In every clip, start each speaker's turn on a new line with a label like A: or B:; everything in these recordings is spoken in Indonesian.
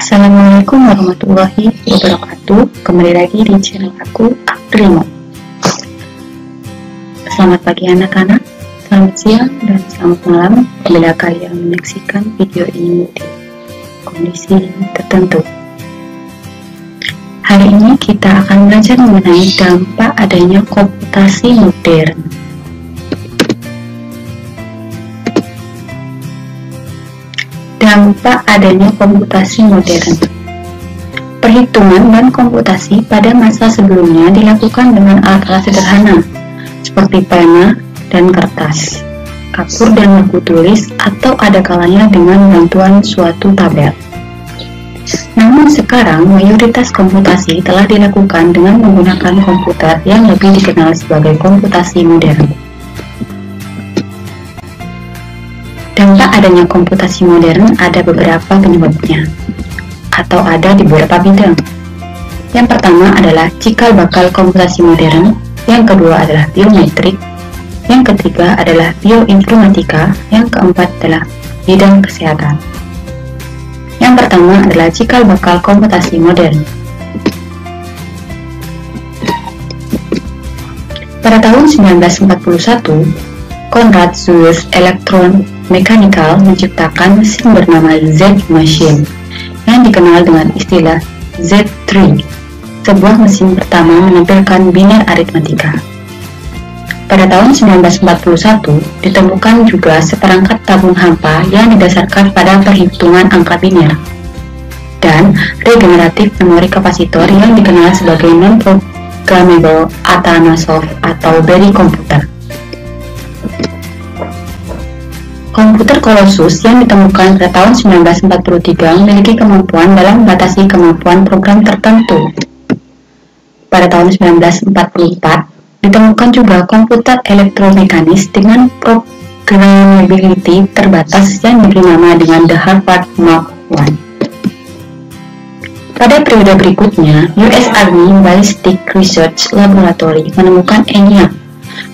A: Assalamualaikum warahmatullahi wabarakatuh. Kembali lagi di channel aku, Aprimo. Selamat pagi anak-anak, selamat siang dan selamat malam bila kalian menyaksikan video ini di kondisi tertentu. Hari ini kita akan belajar mengenai dampak adanya komputasi modern. Dampak adanya komputasi modern. Perhitungan dan komputasi pada masa sebelumnya dilakukan dengan alat-alat sederhana seperti pena dan kertas, kapur dan buku tulis, atau ada kalanya dengan bantuan suatu tabel. Namun sekarang mayoritas komputasi telah dilakukan dengan menggunakan komputer yang lebih dikenal sebagai komputasi modern. Dampak adanya komputasi modern ada beberapa penyebabnya, atau ada di beberapa bidang. Yang pertama adalah cikal bakal komputasi modern, yang kedua adalah biometrik, yang ketiga adalah bioinformatika, yang keempat adalah bidang kesehatan. Yang pertama adalah cikal bakal komputasi modern. Pada tahun 1941, Konrad Zuse Elektromechanical menciptakan mesin bernama Z-Machine yang dikenal dengan istilah Z3, sebuah mesin pertama menampilkan biner aritmatika. Pada tahun 1941 ditemukan juga seperangkat tabung hampa yang didasarkan pada perhitungan angka biner dan regeneratif memori kapasitor yang dikenal sebagai non-programmable Atanasoff atau Berry komputer. Komputer Colossus yang ditemukan pada tahun 1943 memiliki kemampuan dalam membatasi kemampuan program tertentu. Pada tahun 1944 ditemukan juga komputer elektromekanis dengan programmability terbatas yang diberi nama dengan The Harvard Mark I. Pada periode berikutnya, US Army Ballistic Research Laboratory menemukan ENIAC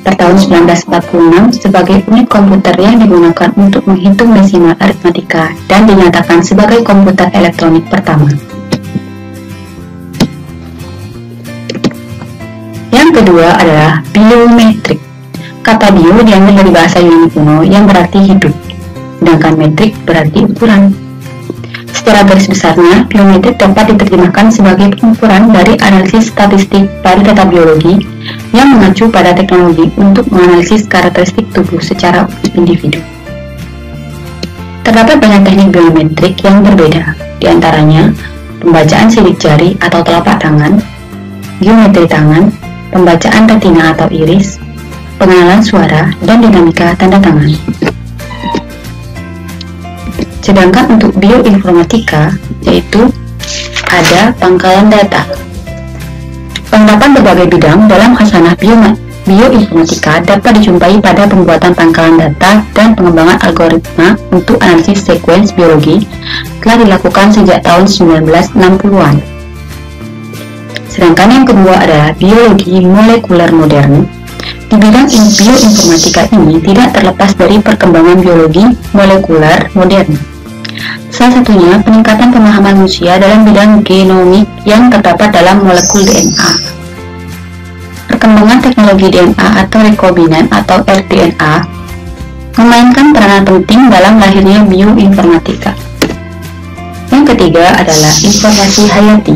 A: pada tahun 1946 sebagai unit komputer yang digunakan untuk menghitung desimal aritmatika dan dinyatakan sebagai komputer elektronik pertama. Yang kedua adalah biometrik. Kata bio diambil dari bahasa Yunani kuno yang berarti hidup, sedangkan metrik berarti ukuran. Secara garis besarnya, biometrik dapat diterjemahkan sebagai pengukuran dari analisis statistik pada data biologi yang mengacu pada teknologi untuk menganalisis karakteristik tubuh secara individu. Terdapat banyak teknik biometrik yang berbeda, diantaranya pembacaan sidik jari atau telapak tangan, geometri tangan, pembacaan retina atau iris, pengenalan suara, dan dinamika tanda tangan. Sedangkan untuk bioinformatika, yaitu ada pangkalan data. Penerapan berbagai bidang dalam khasanah bioinformatika dapat dijumpai pada pembuatan pangkalan data dan pengembangan algoritma untuk analisis sekuens biologi telah dilakukan sejak tahun 1960-an. Sedangkan yang kedua adalah biologi molekuler modern. Di bidang bioinformatika ini tidak terlepas dari perkembangan biologi molekuler modern. Salah satunya peningkatan pemahaman manusia dalam bidang genomik yang terdapat dalam molekul DNA. Perkembangan teknologi DNA atau rekombinan atau rDNA memainkan peranan penting dalam lahirnya bioinformatika. Yang ketiga adalah informasi hayati.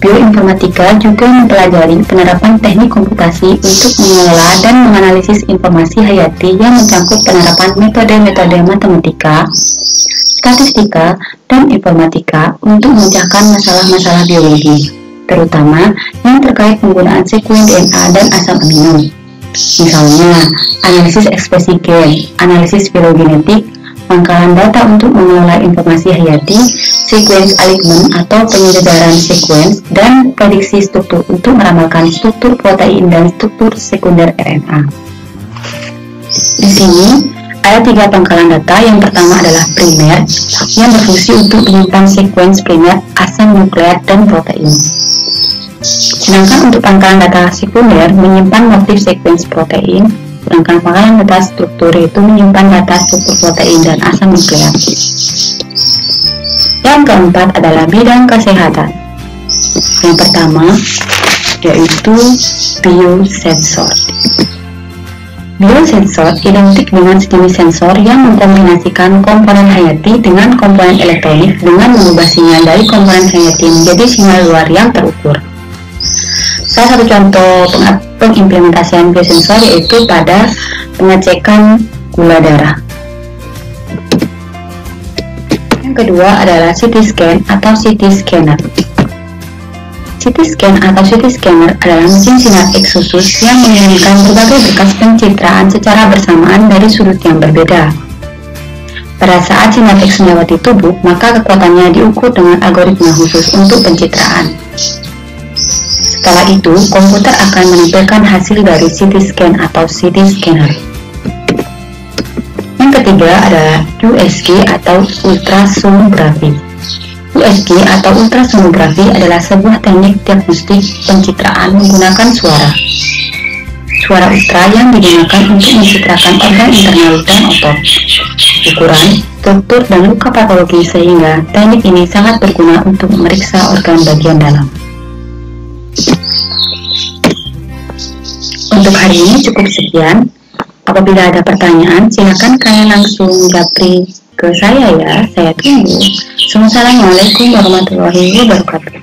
A: Bioinformatika juga mempelajari penerapan teknik komputasi untuk mengelola dan menganalisis informasi hayati yang mencangkup penerapan metode-metode matematika, statistika, dan informatika untuk memecahkan masalah-masalah biologi, terutama yang terkait penggunaan sekuens DNA dan asam amino. Misalnya, analisis ekspresi gen, analisis filogenetik, pangkalan data untuk mengelola informasi hayati, sekuens alignment atau penyedaran sekuens, dan prediksi struktur untuk meramalkan struktur protein dan struktur sekunder RNA. Di sini ada 3 pangkalan data. Yang pertama adalah primer, yang berfungsi untuk menyimpan sekuens primer asam nukleat dan protein. Sedangkan untuk pangkalan data sekunder menyimpan motif sekuens protein, sedangkan pangkalan data struktur itu menyimpan data struktur protein dan asam nukleat. Yang keempat adalah bidang kesehatan. Yang pertama yaitu biosensor. Biosensor identik dengan sejenis sensor yang mengkombinasikan komponen hayati dengan komponen elektronik dengan mengubah sinyal dari komponen hayati menjadi sinyal luar yang terukur. Salah satu contoh pengimplementasian biosensor yaitu pada pengecekan gula darah. Yang kedua adalah CT scan atau CT scanner. CT scan atau CT scanner adalah mesin sinar X khusus yang mengirimkan berbagai berkas pencitraan secara bersamaan dari sudut yang berbeda. Pada saat sinar X melewati tubuh, maka kekuatannya diukur dengan algoritma khusus untuk pencitraan. Setelah itu, komputer akan menampilkan hasil dari CT scan atau CT scanner. Yang ketiga adalah USG atau ultrasonografi. USG atau ultrasonografi adalah sebuah teknik diagnostik pencitraan menggunakan suara. Suara ultra yang digunakan untuk mencitrakan organ internal dan otot, ukuran, struktur, dan luka patologi sehingga teknik ini sangat berguna untuk memeriksa organ bagian dalam. Untuk hari ini cukup sekian. Apabila ada pertanyaan, silakan kalian langsung japri ke saya ya, saya tunggu. Assalamualaikum warahmatullahi wabarakatuh.